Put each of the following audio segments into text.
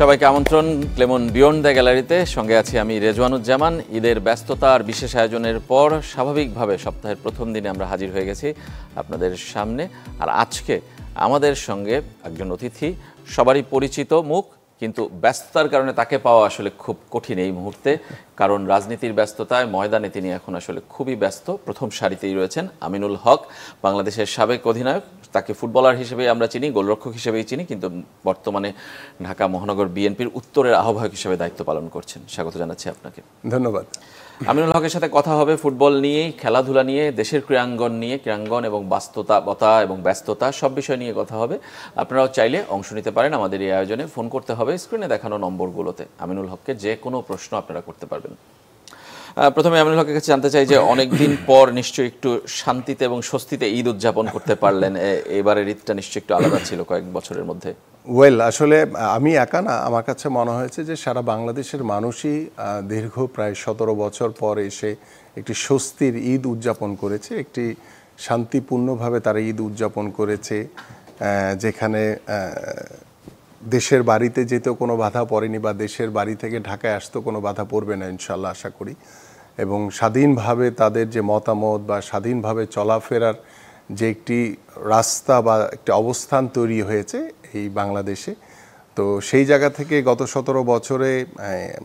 সবাইকে আমন্ত্রণ Clemon beyond the গ্যালারিতে। সঙ্গে আছি আমি রেজওয়ানুজ্জামান। ঈদের ব্যস্ততা আর বিশেষ আয়োজনের পর স্বাভাবিকভাবে সপ্তাহের প্রথম দিনে আমরা হাজির হয়ে গেছি আপনাদের সামনে। আর আজকে আমাদের সঙ্গে একজন অতিথি, সবারই পরিচিত মুখ, কিন্তু ব্যস্ততার কারণে তাকে পাওয়া আসলে খুব কঠিন এই মুহূর্তে, কারণ রাজনীতির ব্যস্ততায় ময়দানে তিনি এখন আসলে খুবই ব্যস্ত। প্রথম সারিতেই রয়েছেন আমিনুল হক, বাংলাদেশের সাবেক অধিনায়ক। তাকে ফুটবলার হিসেবেই আমরা চিনি, গোলরক্ষক হিসেবেই চিনি, কিন্তু বর্তমানে ঢাকা মহানগর বিএনপির উত্তরের আহ্বায়ক হিসেবে দায়িত্ব পালন করছেন। স্বাগত জানাচ্ছি আপনাকে। ধন্যবাদ। আমিনুল হকের সাথে কথা হবে ফুটবল নিয়েই, খেলাধুলা নিয়ে, দেশের ক্রীড়াঙ্গন নিয়ে, ক্রীড়াঙ্গন এবং বাস্তবতা এবং ব্যস্ততা সব বিষয় নিয়ে কথা হবে। আপনারাও চাইলে অংশ নিতে পারেন আমাদের এই আয়োজনে। ফোন করতে হবে স্ক্রিনে দেখানো নম্বরগুলোতে। আমিনুল হককে যে কোনো প্রশ্ন আপনারা করতে পারবেন। প্রথমে আমিনুল হকের কাছে জানতে চাই যে অনেকদিন পর নিশ্চয়ই একটু শান্তিতে এবং স্বস্তিতে ঈদ উদযাপন করতে পারলেন। এবারের ঈদটা নিশ্চয়ই একটু আলাদা ছিল কয়েক বছরের মধ্যে। আসলে আমি একা না, আমার কাছে মনে হয়েছে যে সারা বাংলাদেশের মানুষই দীর্ঘ প্রায় 17 বছর পর এসে একটি স্বস্তির ঈদ উদযাপন করেছে, একটি শান্তিপূর্ণভাবে তারা ঈদ উদযাপন করেছে, যেখানে দেশের বাড়িতে যেতেও কোনো বাধা পড়েনি বা দেশের বাড়ি থেকে ঢাকায় আসতেও কোনো বাধা পড়বে না ইনশাল্লাহ, আশা করি। এবং স্বাধীনভাবে তাদের যে মতামত বা স্বাধীনভাবে চলাফেরার যে একটি রাস্তা বা একটি অবস্থান তৈরি হয়েছে এই বাংলাদেশে, তো সেই জায়গা থেকে গত 17 বছরে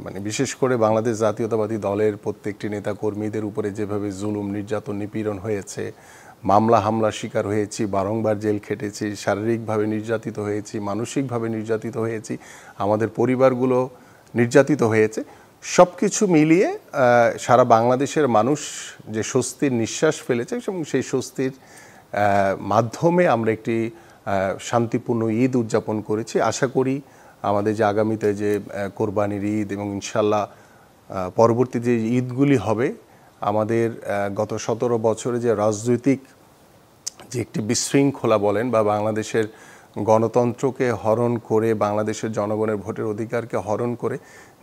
মানে বিশেষ করে বাংলাদেশ জাতীয়তাবাদী দলের প্রত্যেকটি নেতা কর্মীদের উপরে যেভাবে জুলুম, নির্যাতন, নিপীড়ন হয়েছে, মামলা হামলার শিকার হয়েছি, বারংবার জেল খেটেছি, শারীরিকভাবে নির্যাতিত হয়েছি, মানসিকভাবে নির্যাতিত হয়েছি, আমাদের পরিবারগুলো নির্যাতিত হয়েছে, সব কিছু মিলিয়ে সারা বাংলাদেশের মানুষ যে স্বস্তির নিঃশ্বাস ফেলেছে এবং সেই স্বস্তির মাধ্যমে আমরা একটি শান্তিপূর্ণ ঈদ উদযাপন করেছি। আশা করি আমাদের যে আগামীতে যে কোরবানির ঈদ এবং ইনশাল্লাহ পরবর্তী যে ঈদগুলি হবে, আমাদের গত 17 বছরে যে রাজনৈতিক যে একটি বিশৃঙ্খলা বলেন বা বাংলাদেশের গণতন্ত্রকে হরণ করে, বাংলাদেশের জনগণের ভোটের অধিকারকে হরণ করে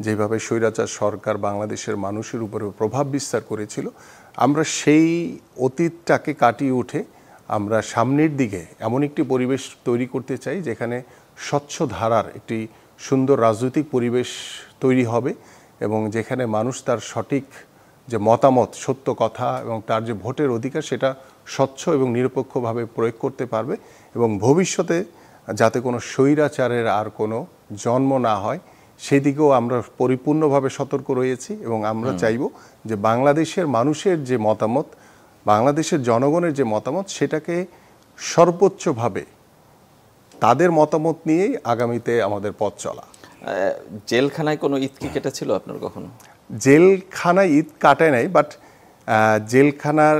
যেভাবে স্বৈরাচার সরকার বাংলাদেশের মানুষের উপরে প্রভাব বিস্তার করেছিল, আমরা সেই অতীতটাকে কাটিয়ে উঠে আমরা সামনের দিকে এমন একটি পরিবেশ তৈরি করতে চাই যেখানে স্বচ্ছ ধারার একটি সুন্দর রাজনৈতিক পরিবেশ তৈরি হবে এবং যেখানে মানুষ তার সঠিক যে মতামত, সত্য কথা এবং তার যে ভোটের অধিকার সেটা স্বচ্ছ এবং নিরপেক্ষভাবে প্রয়োগ করতে পারবে এবং ভবিষ্যতে যাতে কোনো স্বৈরাচারের আর কোনো জন্ম না হয় সেদিকেও আমরা পরিপূর্ণভাবে সতর্ক রয়েছি। এবং আমরা চাইব যে বাংলাদেশের মানুষের যে মতামত, বাংলাদেশের জনগণের যে মতামত, সেটাকে সর্বোচ্চভাবে তাদের মতামত নিয়েই আগামীতে আমাদের পথ চলা। জেলখানায় কোনো ঈদ কি কেটেছিল আপনার কখনো? জেলখানায় ঈদ কাটায় নাই, বাট জেলখানার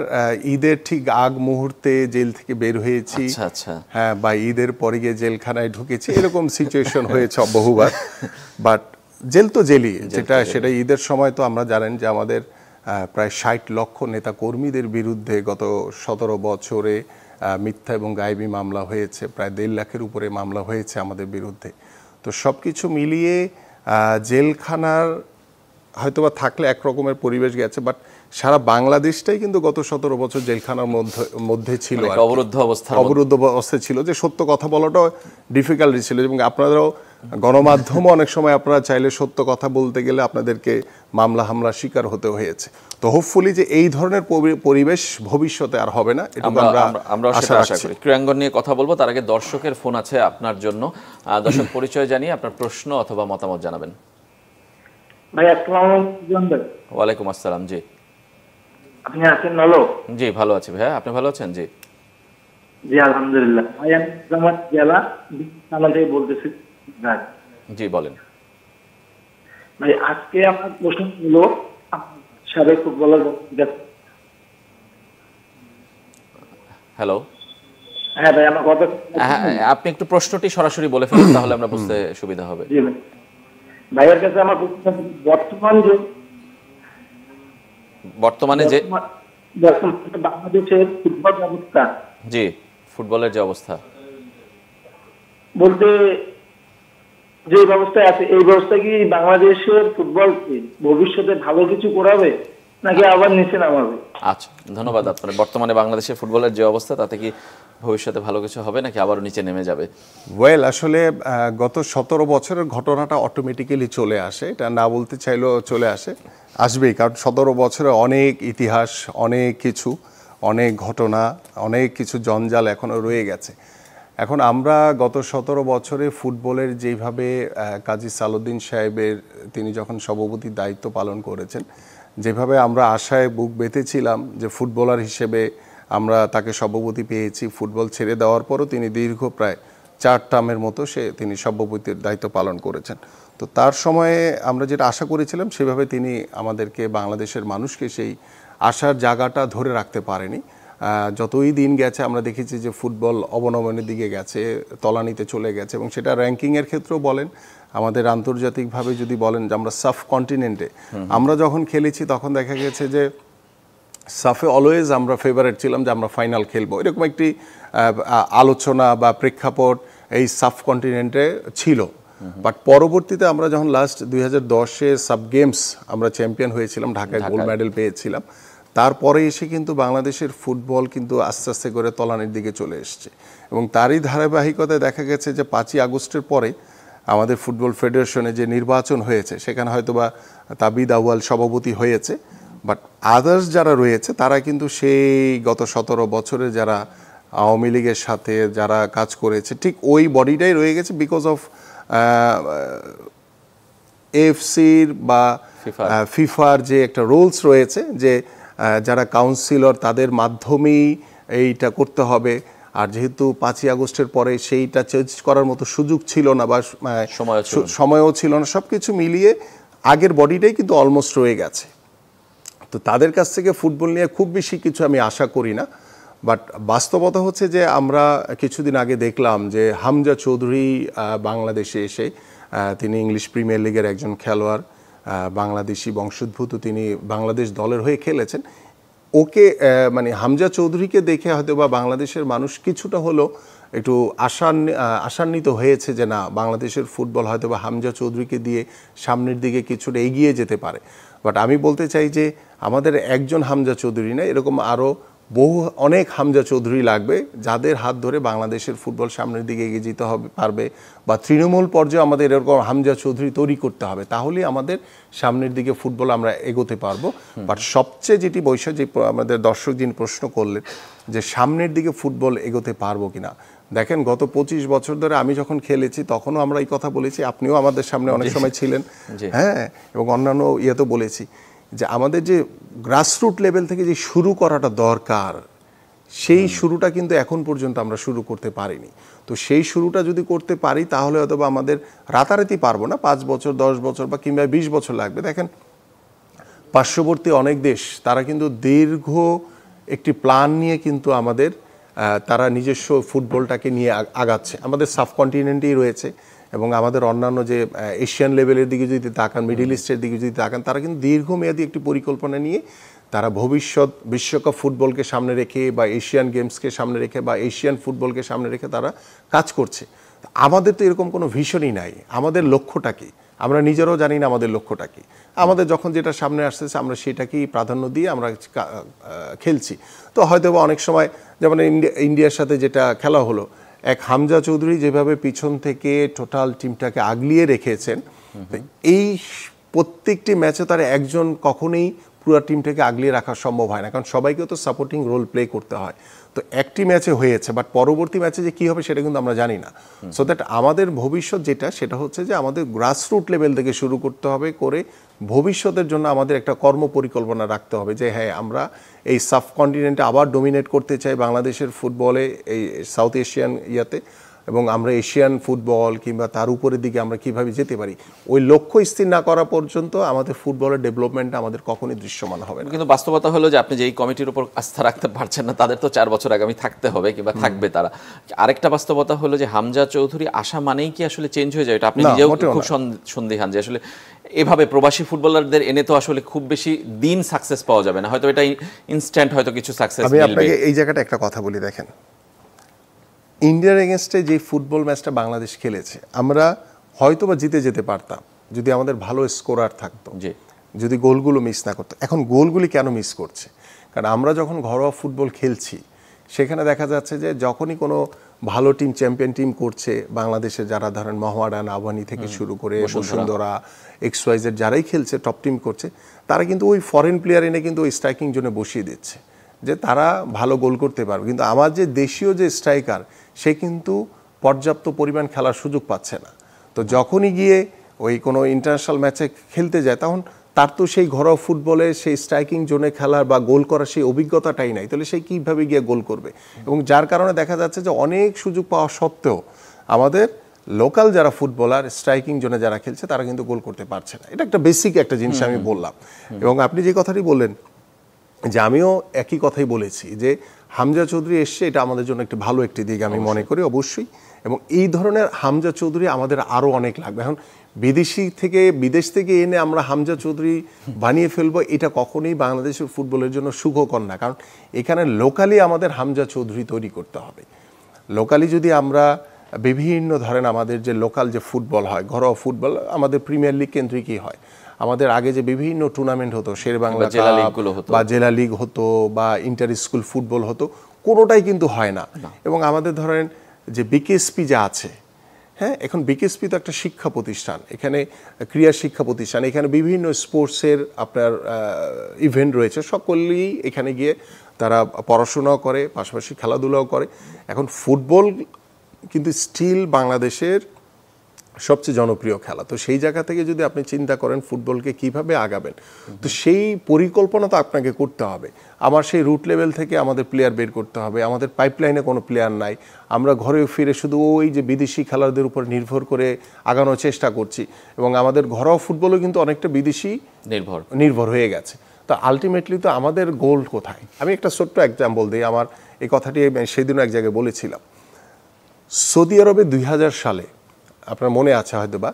ঈদের ঠিক আগ মুহূর্তে জেল থেকে বের হয়েছি, হ্যাঁ, বা ঈদের পরে গিয়ে জেলখানায় ঢুকেছি, এরকম সিচুয়েশন হয়েছে বহুবার। বাট জেল তো জেলই, সেটা ঈদের সময় তো আমরা জানেন যে আমাদের প্রায় 60 লক্ষ নেতা কর্মীদের বিরুদ্ধে গত 17 বছরে মিথ্যা এবং গায়েবী মামলা হয়েছে, প্রায় 1.5 লাখের উপরে মামলা হয়েছে আমাদের বিরুদ্ধে। তো সব কিছু মিলিয়ে জেলখানার হয়তোবা থাকলে একরকমের পরিবেশ গেছে, বাট সারা বাংলাদেশটাই কিন্তু গত 17 বছর জেলখানার মধ্যে ছিল, অবরুদ্ধ অবস্থায় ছিল, যে সত্য কথা বলাটাও ডিফিকাল্ট ছিল। এবং আপনারাও গণমাধ্যমও অনেক সময় আপনারা চাইলে সত্য কথা বলতে গেলে আপনাদেরকে মামলা হামলার শিকার হতে হয়েছে। তো হোপফুলি যে এই ধরনের পরিবেশ ভবিষ্যতে আর হবে না, এটা আমরা আশা করি। ক্রীড়াঙ্গন নিয়ে কথা বলবো, তার আগে দর্শকের ফোন আছে আপনার জন্য। দর্শক পরিচয় জানিয়ে আপনার প্রশ্ন অথবা মতামত জানাবেন। ভাই আসসালামু আলাইকুম। ওয়ালাইকুম আসসালাম। জি, আপনি আছেন ভালো? জি ভালো আছি ভাইয়া, আপনি ভালো আছেন? জি জি আলহামদুলিল্লাহ। ভাই আমি জামাত জেলা থেকে বলতেছি। জি বলেন ভাই। আজকে আমার প্রশ্ন হলো, সাবেক ফুটবলার। হ্যালো, হ্যাঁ ভাই আমার কথা, আপনি একটু প্রশ্নটি সরাসরি বলে ফেলুন, তাহলে আমরা বুঝতে সুবিধা হবে। জি ভাই, ভাইয়ের কাছে আমার প্রশ্ন, বর্তমানে যে বাংলাদেশের ফুটবল ব্যবস্থা, জি ফুটবলের যে অবস্থা বলতে যে ব্যবস্থায় আছে, এই ব্যবস্থা কি বাংলাদেশের ফুটবলকে ভবিষ্যতে ভালো কিছু করাবে? নাকি আবার নিচে নামাবে? আচ্ছা, ধন্যবাদ আপনার। বর্তমানে বাংলাদেশের ফুটবলের যে অবস্থা, তাতে কি ভবিষ্যতে ভালো কিছু হবে নাকি আবারও নিচে নেমে যাবে? ওয়েল, আসলে গত 17 বছরের ঘটনাটা অটোমেটিক্যালি চলে আসে, এটা না বলতে চাইলেও চলে আসবেই, কারণ 17 বছরে অনেক ইতিহাস, অনেক কিছু, অনেক ঘটনা, অনেক কিছু জঞ্জাল এখনও রয়ে গেছে। এখন আমরা গত 17 বছরে ফুটবলের যেভাবে কাজী সালাউদ্দিন সাহেবের, তিনি যখন সভাপতির দায়িত্ব পালন করেছেন, যেভাবে আমরা আশায় বুক বেঁধেছিলাম যে ফুটবলার হিসেবে আমরা তাকে সভাপতি পেয়েছি, ফুটবল ছেড়ে দেওয়ার পরও তিনি দীর্ঘ প্রায় 4 টার্মের মতো তিনি সভাপতির দায়িত্ব পালন করেছেন। তো তার সময়ে আমরা যেটা আশা করেছিলাম সেভাবে তিনি আমাদেরকে, বাংলাদেশের মানুষকে সেই আশার জায়গাটা ধরে রাখতে পারেনি। যতই দিন গেছে আমরা দেখেছি যে ফুটবল অবনমনের দিকে গেছে, তলানিতে চলে গেছে, এবং সেটা র্যাঙ্কিংয়ের ক্ষেত্রেও বলেন, আমাদের আন্তর্জাতিকভাবে যদি বলেন যে আমরা সাফ কন্টিনেন্টে আমরা যখন খেলেছি তখন দেখা গেছে যে সাফে অলওয়েজ আমরা ফেভারিট ছিলাম যে আমরা ফাইনাল খেলবো, এরকম একটি আলোচনা বা প্রেক্ষাপট এই সাফ কন্টিনেন্টে ছিল। বাট পরবর্তীতে আমরা যখন লাস্ট 2010-এ সাব গেমস আমরা চ্যাম্পিয়ন হয়েছিলাম, ঢাকায় গোল্ড মেডেল পেয়েছিলাম, তারপরে এসে কিন্তু বাংলাদেশের ফুটবল কিন্তু আস্তে আস্তে করে তলানির দিকে চলে এসছে। এবং তারই ধারাবাহিকতায় দেখা গেছে যে 5ই আগস্টের পরে আমাদের ফুটবল ফেডারেশনে যে নির্বাচন হয়েছে, সেখানে হয়তোবা তাবিদ আউয়াল সভাপতি হয়েছে, বাট আদার্স যারা রয়েছে তারা কিন্তু সেই গত 17 বছরে যারা আওয়ামী লীগের সাথে যারা কাজ করেছে ঠিক ওই বডিটাই রয়ে গেছে, বিকজ অফ এএফসির বা ফিফার যে একটা রুলস রয়েছে যে যারা কাউন্সিলর তাদের মাধ্যমেই এইটা করতে হবে। আর যেহেতু 5ই আগস্টের পরে সেইটা চেঞ্জ করার মতো সুযোগ ছিল না বা সময়ও ছিল না, সব কিছু মিলিয়ে আগের বডিটাই কিন্তু অলমোস্ট রয়ে গেছে। তো তাদের কাছ থেকে ফুটবল নিয়ে খুব বেশি কিছু আমি আশা করি না। বাট বাস্তবতা হচ্ছে যে আমরা কিছুদিন আগে দেখলাম যে হামজা চৌধুরী বাংলাদেশে এসে, তিনি ইংলিশ প্রিমিয়ার লিগের একজন খেলোয়াড়, বাংলাদেশি বংশোদ্ভূত, তিনি বাংলাদেশ দলের হয়ে খেলেছেন। ওকে মানে হামজা চৌধুরীকে দেখে হয়তো বা বাংলাদেশের মানুষ কিছুটা হলো একটু আশান্বিত হয়েছে যে না, বাংলাদেশের ফুটবল হয়তো বা হামজা চৌধুরীকে দিয়ে সামনের দিকে কিছুটা এগিয়ে যেতে পারে। বাট আমি বলতে চাই যে আমাদের একজন হামজা চৌধুরী না, এরকম আরও অনেক হামজা চৌধুরী লাগবে, যাদের হাত ধরে বাংলাদেশের ফুটবল সামনের দিকে এগিয়ে যেতে পারবে, বা তৃণমূল পর্যায়ে আমাদের এরকম হামজা চৌধুরী তৈরি করতে হবে, তাহলেই আমাদের সামনের দিকে ফুটবল আমরা এগোতে পারবো। বাট সবচেয়ে যেটি বৈশাখ, যে আমাদের দর্শক যিনি প্রশ্ন করলেন যে সামনের দিকে ফুটবল এগোতে পারবো কিনা, দেখেন গত 25 বছর ধরে আমি যখন খেলেছি তখনও আমরা এই কথা বলেছি, আপনিও আমাদের সামনে অনেক সময় ছিলেন, হ্যাঁ, এবং অন্যান্য ইয়েতেও বলেছি যে আমাদের যে গ্রাসরুট লেভেল থেকে যে শুরু করাটা দরকার, সেই শুরুটা কিন্তু এখন পর্যন্ত আমরা শুরু করতে পারিনি। তো সেই শুরুটা যদি করতে পারি তাহলে হয়তো বা আমাদের রাতারাতি পারবো না, 5 বছর 10 বছর বা কিংবা 20 বছর লাগবে। দেখেন পার্শ্ববর্তী অনেক দেশ তারা কিন্তু দীর্ঘ একটি প্ল্যান নিয়ে কিন্তু আমাদের তারা নিজস্ব ফুটবলটাকে নিয়ে আগাচ্ছে। আমাদের সাবকন্টিনেন্টেই রয়েছে, এবং আমাদের অন্যান্য যে এশিয়ান লেভেলের দিকে যদি তাকান, মিডল ইস্টের দিকে যদি তাকান, তারা কিন্তু দীর্ঘমেয়াদী একটি পরিকল্পনা নিয়ে তারা ভবিষ্যৎ বিশ্বকাপ ফুটবলকে সামনে রেখে বা এশিয়ান গেমসকে সামনে রেখে বা এশিয়ান ফুটবলকে সামনে রেখে তারা কাজ করছে। আমাদের তো এরকম কোনো ভিশনই নাই। আমাদের লক্ষ্যটা কি আমরা নিজেরাও জানি না, আমাদের লক্ষ্যটা কি। আমাদের যখন যেটা সামনে আসতেছে আমরা সেটাকেই প্রাধান্য দিয়ে আমরা খেলছি। তো হয়তো বা অনেক সময় যেমন ইন্ডিয়ার সাথে যেটা খেলা হলো, এক হামজা চৌধুরী যেভাবে পিছন থেকে টোটাল টিমটাকে আগলিয়ে রেখেছেন, এই প্রত্যেকটি ম্যাচে তার একজন কখনোই পুরো টিমটাকে আগলিয়ে রাখা সম্ভব হয় না, কারণ সবাইকেও তো সাপোর্টিং রোল প্লে করতে হয়। তো একটি ম্যাচে হয়েছে, বাট পরবর্তী ম্যাচে যে কী হবে সেটা কিন্তু আমরা জানি না। সো দ্যাট আমাদের ভবিষ্যৎ যেটা, সেটা হচ্ছে যে আমাদের গ্রাসরুট লেভেল থেকে শুরু করতে হবে, করে ভবিষ্যতের জন্য আমাদের একটা কর্ম পরিকল্পনা রাখতে হবে যে হ্যাঁ, আমরা এই সাবকন্টিনেন্টে আবার ডোমিনেট করতে চাই বাংলাদেশের ফুটবলে, এই সাউথ এশিয়ান ইয়াতে, এবং আমরা এশিয়ান ফুটবল কিংবা তার উপরের দিকে আমরা কিভাবে যেতে পারি, ওই লক্ষ্য স্থির না করা পর্যন্ত আমাদের ফুটবলের ডেভেলপমেন্টটা আমাদের কখনোই দৃশ্যমান হবে না। কিন্তু বাস্তবতা হলো যে আপনি যেই কমিটির উপর আস্থা রাখতে পারছেন না, তাদের তো 4 বছর আগামী থাকতে হবে কিংবা থাকবে তারা। আরেকটা বাস্তবতা হলো যে হামজা চৌধুরী আসা মানেই কি আসলে চেঞ্জ হয়ে যায়? এটা আপনি নিজেও খুব সন্দিহান যে আসলে এভাবে প্রবাসী ফুটবলারদের এনে তো আসলে খুব বেশি দিন সাকসেস পাওয়া যাবে না, হয়তো এটা ইনস্ট্যান্ট হয়তো কিছু সাকসেস মিলবে। আমি আপনাকে এই জায়গাটা একটা কথা বলি, দেখেন ইন্ডিয়ার এগেনস্টে যে ফুটবল ম্যাচটা বাংলাদেশ খেলেছে, আমরা হয়তো বা জিতে যেতে পারতাম যদি আমাদের ভালো স্কোরার থাকতো। যদি গোলগুলো মিস না করতো। এখন গোলগুলি কেন মিস করছে? কারণ আমরা যখন ঘরোয়া ফুটবল খেলছি সেখানে দেখা যাচ্ছে যে যখনই কোনো ভালো টিম, চ্যাম্পিয়ন টিম করছে, বাংলাদেশে যারা ধরেন মহামেডান, আবাহনী থেকে শুরু করে বসুন্ধরা, XYZ যারাই খেলছে, টপ টিম করছে, তারা কিন্তু ওই ফরেন প্লেয়ার এনে কিন্তু ওই স্ট্রাইকিং জোনে বসিয়ে দিচ্ছে যে তারা ভালো গোল করতে পারবে। কিন্তু আমার যে দেশীয় যে স্ট্রাইকার, সে কিন্তু পর্যাপ্ত পরিমাণ খেলার সুযোগ পাচ্ছে না। তো যখনই গিয়ে ওই কোনো ইন্টারন্যাশনাল ম্যাচে খেলতে যায়, তখন তার তো সেই ঘরোয়া ফুটবলে সেই স্ট্রাইকিং জোনে খেলার বা গোল করার সেই অভিজ্ঞতাটাই নাই, তাহলে সেই কীভাবে গিয়ে গোল করবে? এবং যার কারণে দেখা যাচ্ছে যে অনেক সুযোগ পাওয়া সত্ত্বেও আমাদের লোকাল যারা ফুটবলার, স্ট্রাইকিং জোনে যারা খেলছে, তারা কিন্তু গোল করতে পারছে না। এটা একটা বেসিক একটা জিনিস আমি বললাম। এবং আপনি যে কথাটি বললেন, যে আমিও একই কথাই বলেছি যে হামজা চৌধুরী এসছে, এটা আমাদের জন্য একটি ভালো একটি দিক আমি মনে করি অবশ্যই। এবং এই ধরনের হামজা চৌধুরী আমাদের আরও অনেক লাগবে। এখন বিদেশ থেকে এনে আমরা হামজা চৌধুরী বানিয়ে ফেলবো, এটা কখনোই বাংলাদেশের ফুটবলের জন্য সুখকর না। কারণ এখানে লোকালি আমাদের হামজা চৌধুরী তৈরি করতে হবে। লোকালি যদি আমরা বিভিন্ন ধরেন আমাদের যে লোকাল যে ফুটবল হয়, ঘরোয়া ফুটবল আমাদের প্রিমিয়ার লিগ কেন্দ্রিকই হয়। আমাদের আগে যে বিভিন্ন টুর্নামেন্ট হতো, শেরবাংলা বা জেলা লিগ হতো বা ইন্টার স্কুল ফুটবল হতো, কোনোটাই কিন্তু হয় না। এবং আমাদের ধরেন যে বিকেএসপি যা আছে, হ্যাঁ, এখন বিকেএসপি তো একটা শিক্ষা প্রতিষ্ঠান, এখানে ক্রীড়া শিক্ষা প্রতিষ্ঠান, এখানে বিভিন্ন স্পোর্টসের আপনার ইভেন্ট রয়েছে, সকলেই এখানে গিয়ে তারা পড়াশোনাও করে, পাশাপাশি খেলাধুলাও করে। এখন ফুটবল কিন্তু স্টিল বাংলাদেশের সবচেয়ে জনপ্রিয় খেলা। তো সেই জায়গা থেকে যদি আপনি চিন্তা করেন ফুটবলকে কিভাবে আগাবেন, তো সেই পরিকল্পনা তো আপনাকে করতে হবে। আমার সেই রুট লেভেল থেকে আমাদের প্লেয়ার বের করতে হবে। আমাদের পাইপলাইনে কোনো প্লেয়ার নাই, আমরা ঘরে ফিরে শুধু ওই যে বিদেশি খেলোয়াড়দের উপর নির্ভর করে আগানোর চেষ্টা করছি। এবং আমাদের ঘরোয়া ফুটবলও কিন্তু অনেকটা বিদেশি নির্ভর হয়ে গেছে। তো আলটিমেটলি তো আমাদের গোল কোথায়? আমি একটা ছোট্ট এক্সাম্পল দিই। আমার এই কথাটি সেদিনও এক জায়গায় বলেছিলাম। সৌদি আরবে 2000 সালে আপনার মনে আছে হয়তো বা,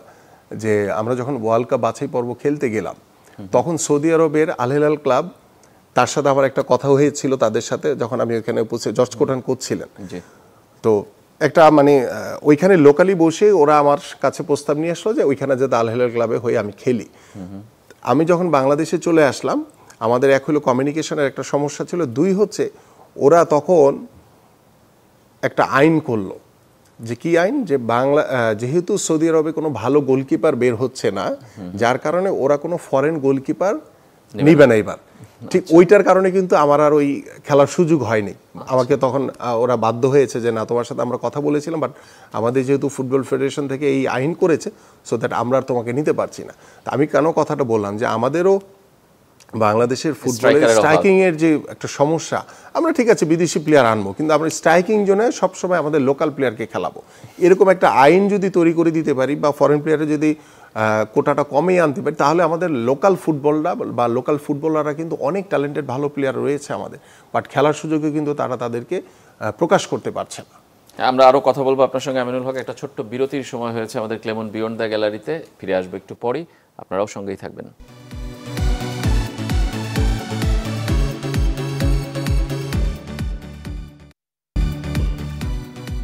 যে আমরা যখন ওয়ার্ল্ড কাপ বাছাই পর্ব খেলতে গেলাম, তখন সৌদি আরবের আল হিলাল ক্লাব, তার সাথে আমার একটা কথা হয়েছিল তাদের সাথে, যখন আমি ওইখানে উপস্থিত, জর্জ কোটান কোচ ছিলেন। তো একটা মানে ওইখানে লোকালি বসে ওরা আমার কাছে প্রস্তাব নিয়ে আসলো যে ওইখানে যাতে আল হিলাল ক্লাবে হয়ে আমি খেলি। আমি যখন বাংলাদেশে চলে আসলাম, আমাদের এক হলো কমিউনিকেশনের একটা সমস্যা ছিল, দুই হচ্ছে ওরা তখন একটা আইন করলো, যে কি আইন, যে যেহেতু সৌদি আরবে কোনো ভালো গোলকিপার বের হচ্ছে না, যার কারণে ওরা কোনো ফরেন গোলকিপার নিবে না এবার। ঠিক ওইটার কারণে কিন্তু আমার আর ওই খেলার সুযোগ হয়নি। আমাকে তখন ওরা বাধ্য হয়েছে যে না, তোমার সাথে আমরা কথা বলেছিলাম, বাট আমাদের যেহেতু ফুটবল ফেডারেশন থেকে এই আইন করেছে, সো দ্যাট আমরা আর তোমাকে নিতে পারছি না। তা আমি কেন কথাটা বললাম, যে আমাদেরও বাংলাদেশের ফুটবলের স্ট্রাইকিং এর যে একটা সমস্যা, আমরা ঠিক আছে বিদেশি প্লেয়ার আনবো, কিন্তু আমরা স্ট্রাইকিং জোনে সবসময় আমাদের লোকাল প্লেয়ারকে খেলাবো। এরকম একটা আইন যদি তৈরি করে দিতে পারি, বা ফরেন প্লেয়ারে যদি কোটাটা কমে আনতে পারি, তাহলে আমাদের লোকাল ফুটবলটা বা লোকাল ফুটবলাররা কিন্তু অনেক ট্যালেন্টেড ভালো প্লেয়ার রয়েছে আমাদের, বাট খেলার সুযোগে কিন্তু তারা তাদেরকে প্রকাশ করতে পারছে না। আমরা আরও কথা বলবো আপনার সঙ্গে আমিনুল হক। একটা ছোট্ট বিরতির সময় হয়েছে আমাদের ক্লেমন বিয়ন্ড দ্য গ্যালারিতে। ফিরে আসবো একটু পরেই, আপনারাও সঙ্গেই থাকবেন।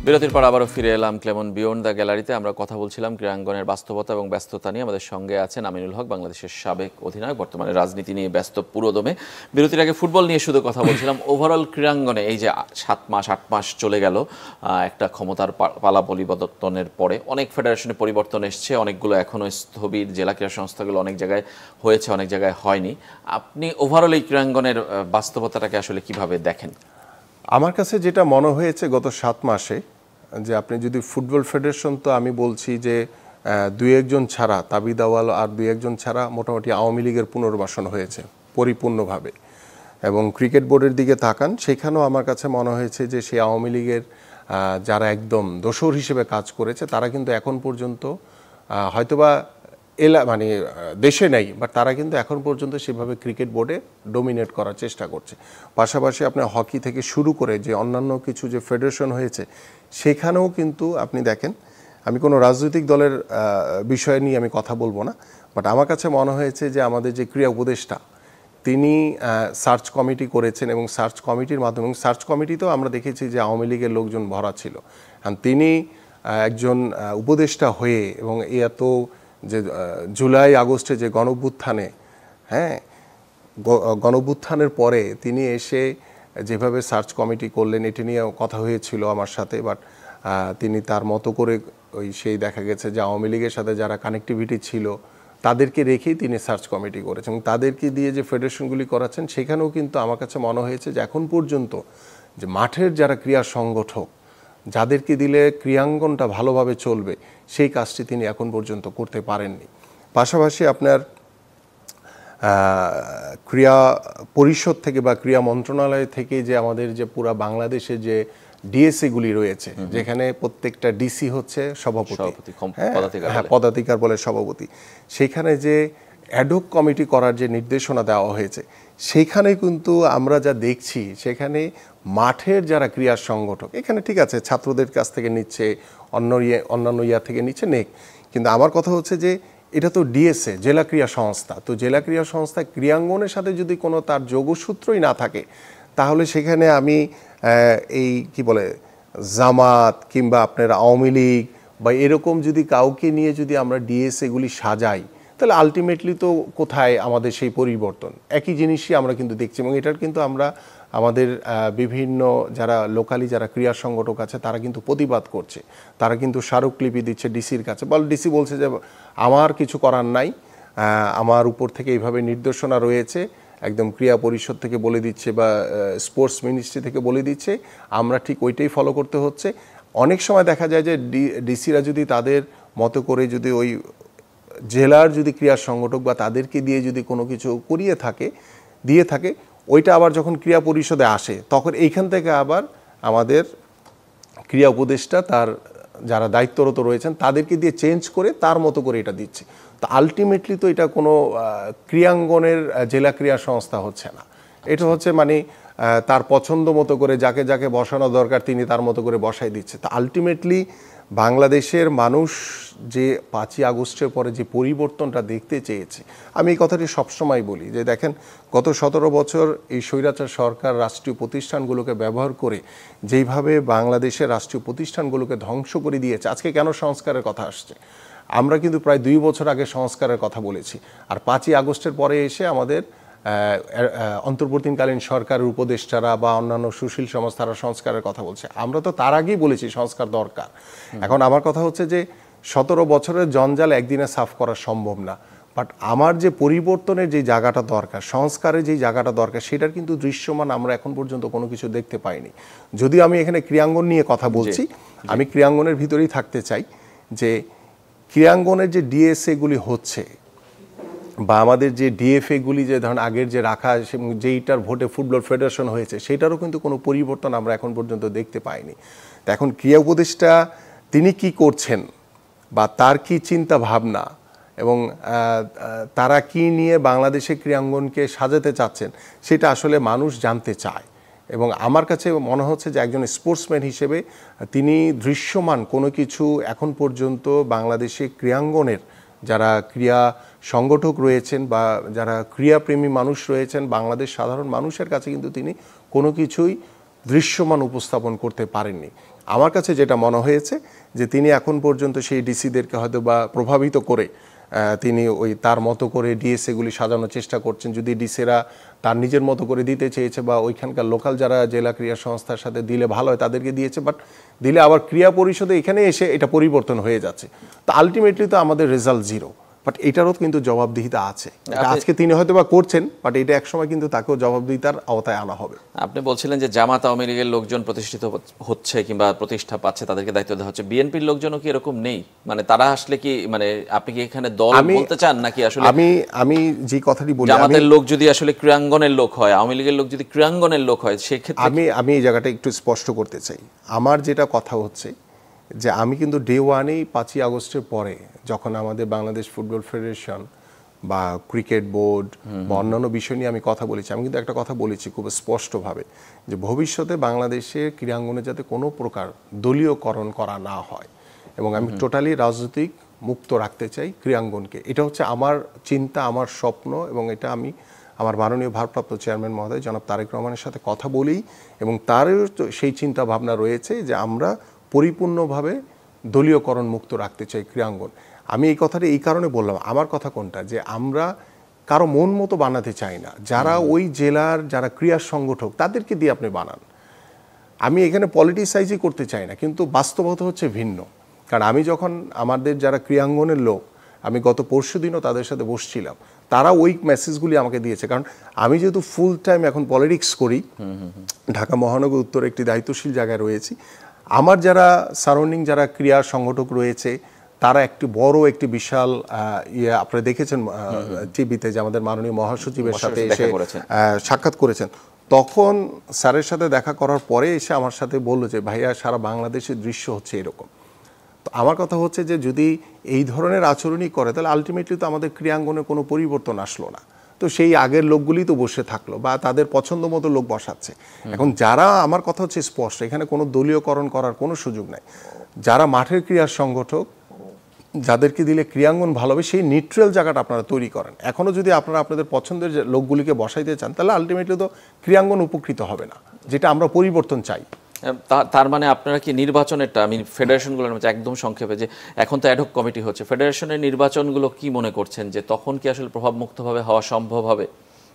বিরতির পর আবারও ফিরে এলাম ক্লেমন বিয়ন্ড দ্য গ্যালারিতে। আমরা কথা বলছিলাম ক্রীড়াঙ্গনের বাস্তবতা এবং ব্যস্ততা নিয়ে। আমাদের সঙ্গে আছেন আমিনুল হক, বাংলাদেশের সাবেক অধিনায়ক, বর্তমানে রাজনীতি নিয়ে ব্যস্ত পুরোদমে। বিরতির আগে ফুটবল নিয়ে শুধু কথা বলছিলাম। ওভারঅল ক্রীড়াঙ্গনে এই যে 7 মাস 8 মাস চলে গেল একটা ক্ষমতার পালা পরিবর্তনের পরে, অনেক ফেডারেশনে পরিবর্তন এসছে, অনেকগুলো এখনও স্থবির, জেলা ক্রীড়া সংস্থাগুলো অনেক জায়গায় হয়েছে, অনেক জায়গায় হয়নি। আপনি ওভারঅল এই ক্রীড়াঙ্গনের বাস্তবতাটাকে আসলে কিভাবে দেখেন? আমার কাছে যেটা মনে হয়েছে গত 7 মাসে, যে আপনি যদি ফুটবল ফেডারেশন, তো আমি বলছি যে 2-1 জন ছাড়া, তাবিদ আওয়াল আর 2-1 জন ছাড়া মোটামুটি আওয়ামী লীগের পুনর্বাসন হয়েছে পরিপূর্ণভাবে। এবং ক্রিকেট বোর্ডের দিকে তাকান, সেখানেও আমার কাছে মনে হয়েছে যে সেই আওয়ামী লীগের যারা একদম দোসর হিসেবে কাজ করেছে, তারা কিন্তু এখন পর্যন্ত হয়তোবা মানে দেশে নেই, বাট তারা কিন্তু এখন পর্যন্ত সেভাবে ক্রিকেট বোর্ডে ডোমিনেট করার চেষ্টা করছে। পাশাপাশি আপনার হকি থেকে শুরু করে যে অন্যান্য কিছু যে ফেডারেশন হয়েছে, সেখানেও কিন্তু আপনি দেখেন, আমি কোনো রাজনৈতিক দলের বিষয় নিয়ে আমি কথা বলবো না, বাট আমার কাছে মনে হয়েছে যে আমাদের যে ক্রীড়া উপদেষ্টা, তিনি সার্চ কমিটি করেছেন, এবং সার্চ কমিটির মাধ্যমে, সার্চ কমিটিতেও আমরা দেখেছি যে আওয়ামী লীগের লোকজন ভরা ছিল। তিনি একজন উপদেষ্টা হয়ে, এবং এত যে জুলাই আগস্টে যে গণঅভ্যুত্থানে হ্যাঁ, গণঅভ্যুত্থানের পরে তিনি এসে যেভাবে সার্চ কমিটি করলেন এটা নিয়ে কথা হয়েছিল আমার সাথে, বাট তিনি তার মতো করে ওই সেই দেখা গেছে যে আওয়ামী লীগের সাথে যারা কানেক্টিভিটি ছিল তাদেরকে রেখেই তিনি সার্চ কমিটি করেছেন এবং তাদেরকে দিয়ে যে ফেডারেশনগুলি করাচ্ছেন সেখানেও কিন্তু আমার কাছে মনে হয়েছে যে এখন পর্যন্ত যে মাঠের যারা ক্রীড়া সংগঠক যাদেরকে দিলে ক্রীড়াঙ্গনটা ভালোভাবে চলবে সেই কাজটি তিনি এখন পর্যন্ত করতে পারেননি। পাশাপাশি আপনার ক্রীড়া পরিষদ থেকে বা ক্রীড়া মন্ত্রণালয় থেকে যে আমাদের যে পুরা বাংলাদেশে যে ডিএসএগুলি রয়েছে যেখানে প্রত্যেকটা ডিসি হচ্ছে সভাপতি, পদাধিকার বলে সভাপতি, সেখানে যে অ্যাডহক কমিটি করার যে নির্দেশনা দেওয়া হয়েছে সেইখানে কিন্তু আমরা যা দেখছি সেখানে মাঠের যারা ক্রীড়া সংগঠক এখানে ঠিক আছে ছাত্রদের কাছ থেকে নিচ্ছে, অন্যান্য ইয়া থেকে নিচ্ছে নেক, কিন্তু আমার কথা হচ্ছে যে এটা তো ডিএসএ জেলা ক্রীড়া সংস্থা, তো জেলা ক্রীড়া সংস্থা ক্রীড়াঙ্গনের সাথে যদি কোনো তার যোগসূত্রই না থাকে তাহলে সেখানে আমি এই কি বলে জামাত কিংবা আপনার আওয়ামী লীগ বা এরকম যদি কাউকে নিয়ে যদি আমরা ডিএসএগুলি সাজাই তাহলে আলটিমেটলি তো কোথায় আমাদের সেই পরিবর্তন? একই জিনিসই আমরা কিন্তু দেখছি এবং এটার কিন্তু আমরা আমাদের বিভিন্ন যারা লোকালি যারা ক্রীড়া সংগঠক আছে তারা কিন্তু প্রতিবাদ করছে, তারা কিন্তু স্মারকলিপি দিচ্ছে ডিসির কাছে, ডিসি বলছে যে আমার কিছু করার নাই, আমার উপর থেকে এইভাবে নির্দেশনা রয়েছে, একদম ক্রীড়া পরিষদ থেকে বলে দিচ্ছে বা স্পোর্টস মিনিস্ট্রি থেকে বলে দিচ্ছে, আমরা ঠিক ওইটাই ফলো করতে হচ্ছে। অনেক সময় দেখা যায় যে ডিসিরা যদি তাদের মতো করে যদি ওই জেলার যদি ক্রীড়া সংগঠক বা তাদেরকে দিয়ে যদি কোনো কিছু দিয়ে থাকে ওইটা আবার যখন ক্রীড়া পরিষদে আসে তখন এইখান থেকে আবার আমাদের ক্রীড়া উপদেষ্টা তার যারা দায়িত্বরত রয়েছেন তাদেরকে দিয়ে চেঞ্জ করে তার মতো করে এটা দিচ্ছে। তো আলটিমেটলি তো এটা কোনো ক্রীড়াঙ্গনের জেলা ক্রীড়া সংস্থা হচ্ছে না, এটা হচ্ছে মানে তার পছন্দ মতো করে যাকে যাকে বসানো দরকার তিনি তার মতো করে বসাই দিচ্ছে। তো আলটিমেটলি বাংলাদেশের মানুষ যে 5ই আগস্টের পরে যে পরিবর্তনটা দেখতে চেয়েছে, আমি এই কথাটি সবসময় বলি যে দেখেন গত 17 বছর এই স্বৈরাচার সরকার রাষ্ট্রীয় প্রতিষ্ঠানগুলোকে ব্যবহার করে যেইভাবে বাংলাদেশের রাষ্ট্রীয় প্রতিষ্ঠানগুলোকে ধ্বংস করে দিয়েছে, আজকে কেন সংস্কারের কথা আসছে? আমরা কিন্তু প্রায় 2 বছর আগে সংস্কারের কথা বলেছি, আর 5ই আগস্টের পরে এসে আমাদের অন্তর্বর্তীকালীন সরকারের উপদেষ্টারা বা অন্যান্য সুশীল সমাজ তারা সংস্কারের কথা বলছে। আমরা তো তার আগেই বলেছি সংস্কার দরকার। এখন আমার কথা হচ্ছে যে 17 বছরের জঞ্জাল একদিনে সাফ করা সম্ভব না, বাট আমার যে পরিবর্তনের যে জায়গাটা দরকার, সংস্কারের যে জায়গাটা দরকার সেটার কিন্তু দৃশ্যমান আমরা এখন পর্যন্ত কোনো কিছু দেখতে পাইনি। যদিও আমি এখানে ক্রীড়াঙ্গন নিয়ে কথা বলছি, আমি ক্রীড়াঙ্গনের ভিতরেই থাকতে চাই যে ক্রীড়াঙ্গনের যে ডিএসএগুলি হচ্ছে বা আমাদের যে ডিএফএগুলি যে ধরেন আগের যে রাখা যেইটার ভোটে ফুটবল ফেডারেশন হয়েছে সেটারও কিন্তু কোনো পরিবর্তন আমরা এখন পর্যন্ত দেখতে পাইনি। তো এখন ক্রীড়া উপদেষ্টা তিনি কি করছেন বা তার কি চিন্তা ভাবনা এবং তারা কি নিয়ে বাংলাদেশের ক্রীড়াঙ্গনকে সাজাতে চাচ্ছেন সেটা আসলে মানুষ জানতে চায়। এবং আমার কাছে মনে হচ্ছে যে একজন স্পোর্টসম্যান হিসেবে তিনি দৃশ্যমান কোনো কিছু এখন পর্যন্ত বাংলাদেশে ক্রীড়াঙ্গনের যারা ক্রীড়া সংগঠক রয়েছেন বা যারা ক্রীড়াপ্রেমী মানুষ রয়েছেন বাংলাদেশ সাধারণ মানুষের কাছে কিন্তু তিনি কোনো কিছুই দৃশ্যমান উপস্থাপন করতে পারেননি। আমার কাছে যেটা মনে হয়েছে যে তিনি এখন পর্যন্ত সেই ডিসিদেরকে হয়তো বা প্রভাবিত করে তিনি ওই তার মতো করে ডিএসএগুলি সাজানোর চেষ্টা করছেন। যদি ডিসিরা তার নিজের মতো করে দিতে চেয়েছে বা ওইখানকার লোকাল যারা জেলা ক্রীড়া সংস্থার সাথে দিলে ভালো হয় তাদেরকে দিয়েছে, বাট দিলে আবার ক্রীড়া পরিষদে এখানে এসে এটা পরিবর্তন হয়ে যাচ্ছে। তো আলটিমেটলি তো আমাদের রেজাল্ট জিরো, বাট এটারও কিন্তু জবাবদিহিতা আছে। আজকে তিনি হয়তো বা করছেন, বাট এটা একসময় কিন্তু তাকেও জবাবদিহিতার আওতায় আনা হবে। আপনি বলছিলেন যে জামাত আওয়ামী লীগের লোকজন প্রতিষ্ঠিত হচ্ছে কিংবা প্রতিষ্ঠা পাচ্ছে, তাদেরকে দায়িত্ব দেওয়া হচ্ছে, বিএনপির লোকজনও কি এরকম নেই? মানে তারা আসলে কি মানে আপনি কি এখানে দল বলতে চান নাকি আসলে? আমি যে কথাটি বলি, জামাতের লোক যদি আসলে ক্রীড়াঙ্গনের লোক হয়, আওয়ামী লীগের লোক যদি ক্রীড়াঙ্গনের লোক হয় সেক্ষেত্রে আমি এই জায়গাটা একটু স্পষ্ট করতে চাই। আমার যেটা কথা হচ্ছে যে আমি কিন্তু ডে ওয়ানেই 5ই আগস্টের পরে যখন আমাদের বাংলাদেশ ফুটবল ফেডারেশন বা ক্রিকেট বোর্ড বা অন্যান্য বিষয় নিয়ে আমি কথা বলেছি, আমি কিন্তু একটা কথা বলেছি খুব স্পষ্টভাবে যে ভবিষ্যতে বাংলাদেশের ক্রীড়াঙ্গনে যাতে কোনো প্রকার দলীয়করণ করা না হয় এবং আমি টোটালি রাজনৈতিক মুক্ত রাখতে চাই ক্রীড়াঙ্গনকে। এটা হচ্ছে আমার চিন্তা, আমার স্বপ্ন এবং এটা আমি আমার মাননীয় ভারপ্রাপ্ত চেয়ারম্যান মহোদয় জনাব তারেক রহমানের সাথে কথা বলি এবং তারও সেই চিন্তা ভাবনা রয়েছে যে আমরা পরিপূর্ণভাবে দলীয়করণ মুক্ত রাখতে চাই ক্রীড়াঙ্গন। আমি এই কথাটা এই কারণে বললাম, আমার কথা কোনটা যে আমরা কারো মন মতো বানাতে চাই না। যারা ওই জেলার যারা ক্রীড়া সংগঠক তাদেরকে দিয়ে আপনি বানান। আমি এখানে পলিটিসাইজই করতে চাই না, কিন্তু বাস্তবতা হচ্ছে ভিন্ন। কারণ আমি যখন আমাদের যারা ক্রীড়াঙ্গনের লোক, আমি গত পরশুদিনও তাদের সাথে বসছিলাম, তারা ওই মেসেজগুলি আমাকে দিয়েছে। কারণ আমি যেহেতু ফুল টাইম এখন পলিটিক্স করি, ঢাকা মহানগর উত্তরে একটি দায়িত্বশীল জায়গায় রয়েছি, আমার যারা সারাউন্ডিং যারা ক্রীড়া সংগঠক রয়েছে তারা একটি বিশাল আপনারা দেখেছেন টিভিতে যে আমাদের মাননীয় মহাসচিবের সাথে এসে সাক্ষাৎ করেছেন। তখন স্যারের সাথে দেখা করার পরে এসে আমার সাথে বললো যে ভাইয়া সারা বাংলাদেশের দৃশ্য হচ্ছে এরকম। তো আমার কথা হচ্ছে যে যদি এই ধরনের আচরণই করে তাহলে আলটিমেটলি তো আমাদের ক্রীড়াঙ্গনে কোনো পরিবর্তন আসলো না। তো সেই আগের লোকগুলি তো বসে থাকলো বা তাদের পছন্দ মতো লোক বসাচ্ছে। এখন যারা, আমার কথা হচ্ছে স্পষ্ট, এখানে কোনো দলীয়করণ করার কোনো সুযোগ নাই। যারা মাঠের ক্রীড়ার সংগঠক, যাদেরকে দিলে ক্রীড়াঙ্গন ভালো হবে, সেই নিউট্রাল জায়গাটা আপনারা তৈরি করেন। এখনও যদি আপনারা আপনাদের পছন্দের লোকগুলিকে বসাইতে চান তাহলে আলটিমেটলি তো ক্রীড়াঙ্গন উপকৃত হবে না, যেটা আমরা পরিবর্তন চাই। তার মানে আপনারা কি নির্বাচনেরটা, আমি ফেডারেশনগুলোর মধ্যে একদম সংক্ষেপে, যে এখন তো অ্যাডহক কমিটি হচ্ছে, ফেডারেশনের নির্বাচনগুলো কি মনে করছেন যে তখন কি আসলে প্রভাবমুক্তভাবে হওয়া সম্ভব হবে?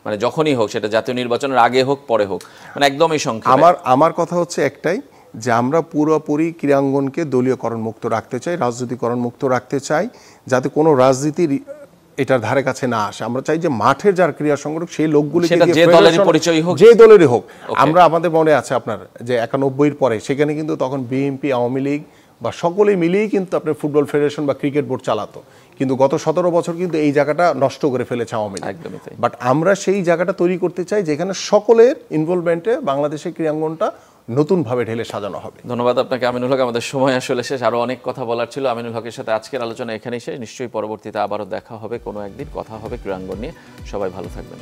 মানে যখনই হোক, সেটা জাতীয় নির্বাচনের আগে হোক পরে হোক, মানে একদমই সংক্ষেপে। আমার কথা হচ্ছে একটাই, যে আমরা পুরোপুরি ক্রীড়াঙ্গনকে দলীয়করণ মুক্ত রাখতে চাই, রাজনীতিকরণ মুক্ত রাখতে চাই, যাতে কোনো রাজনীতির এটার ধারে কাছে না আসে। আমরা চাই যে মাঠের যার ক্রীড়া সংগঠক সেই লোকগুলিকে যে দলেরই পরিচয় হোক, যে দলেরই হোক। আমরা, আমাদের মনে আছে আপনার যে 91-এর পরে সেখানে কিন্তু তখন বিএনপি, আওয়ামী লীগ বা সকলেই মিলেই কিন্তু আপনার ফুটবল ফেডারেশন বা ক্রিকেট বোর্ড চালাতো। কিন্তু গত 17 বছর কিন্তু এই জায়গাটা নষ্ট করে ফেলেছে আওয়ামী লীগ। বাট আমরা সেই জায়গাটা তৈরি করতে চাই যেখানে সকলের ইনভলভমেন্টে বাংলাদেশের ক্রীড়াঙ্গনটা নতুনভাবে ঢেলে সাজানো হবে। ধন্যবাদ আপনাকে আমিনুল হক। আমাদের সময় আসলে শেষ, আরও অনেক কথা বলার ছিল। আমিনুল হকের সাথে আজকের আলোচনা এখানেই শেষ। নিশ্চয়ই পরবর্তীতে আবারও দেখা হবে, কোনো একদিন কথা হবে ক্রীড়াঙ্গন নিয়ে। সবাই ভালো থাকবেন।